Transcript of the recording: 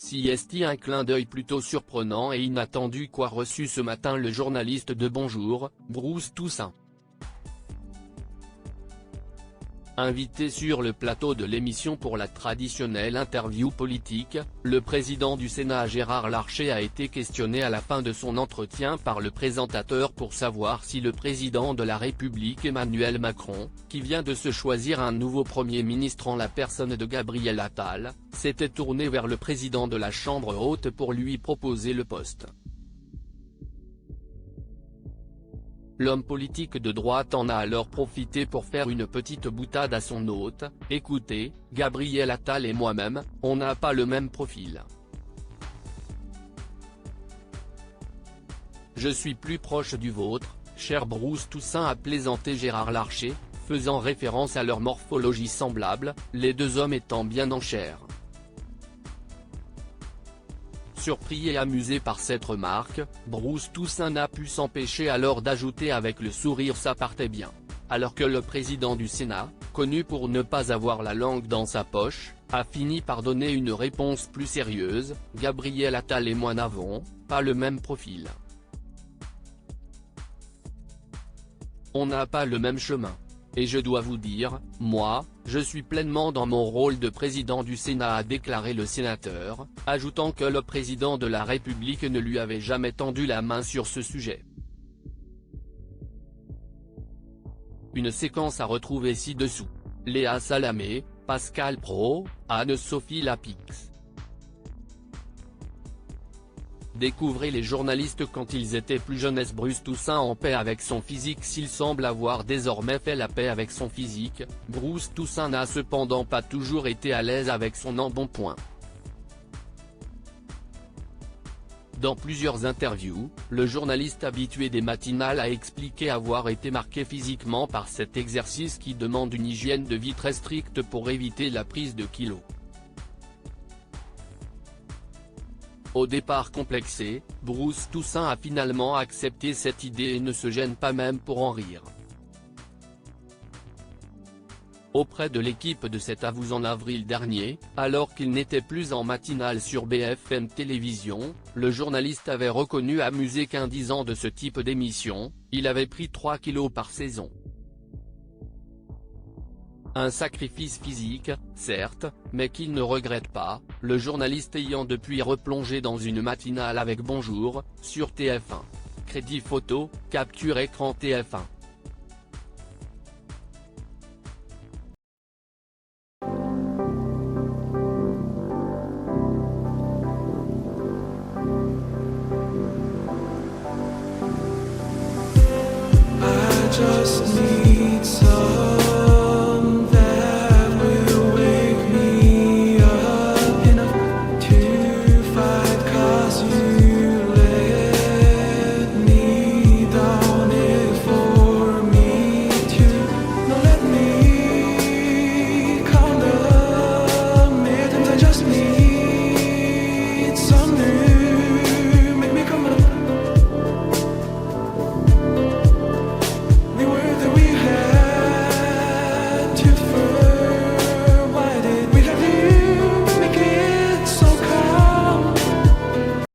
Si est un clin d'œil plutôt surprenant et inattendu qu'a reçu ce matin le journaliste de Bonjour, Bruce Toussaint. Invité sur le plateau de l'émission pour la traditionnelle interview politique, le président du Sénat Gérard Larcher a été questionné à la fin de son entretien par le présentateur pour savoir si le président de la République Emmanuel Macron, qui vient de se choisir un nouveau Premier ministre en la personne de Gabriel Attal, s'était tourné vers le président de la Chambre haute pour lui proposer le poste. L'homme politique de droite en a alors profité pour faire une petite boutade à son hôte: « Écoutez, Gabriel Attal et moi-même, on n'a pas le même profil. Je suis plus proche du vôtre, cher Bruce Toussaint », a plaisanté Gérard Larcher, faisant référence à leur morphologie semblable, les deux hommes étant bien en chair. Surpris et amusé par cette remarque, Bruce Toussaint n'a pu s'empêcher alors d'ajouter avec le sourire: « Ça partait bien », alors que le président du Sénat, connu pour ne pas avoir la langue dans sa poche, a fini par donner une réponse plus sérieuse: « Gabriel Attal et moi n'avons pas le même profil. On n'a pas le même chemin. Et je dois vous dire, moi, je suis pleinement dans mon rôle de président du Sénat », a déclaré le sénateur, ajoutant que le président de la République ne lui avait jamais tendu la main sur ce sujet. Une séquence à retrouver ci-dessous. Léa Salamé, Pascal Praud, Anne-Sophie Lapix. Découvrez les journalistes quand ils étaient plus jeunes. Est Bruce Toussaint en paix avec son physique? S'il semble avoir désormais fait la paix avec son physique, Bruce Toussaint n'a cependant pas toujours été à l'aise avec son embonpoint. Dans plusieurs interviews, le journaliste habitué des matinales a expliqué avoir été marqué physiquement par cet exercice qui demande une hygiène de vie très stricte pour éviter la prise de kilos. Au départ complexé, Bruce Toussaint a finalement accepté cette idée et ne se gêne pas même pour en rire. Auprès de l'équipe de C'est à vous en avril dernier, alors qu'il n'était plus en matinale sur BFM Télévision, le journaliste avait reconnu amusé qu'1 10 ans de ce type d'émission, il avait pris 3 kilos par saison. Un sacrifice physique, certes, mais qu'il ne regrette pas, le journaliste ayant depuis replongé dans une matinale avec Bonjour, sur TF1. Crédit photo, capture écran TF1. I just need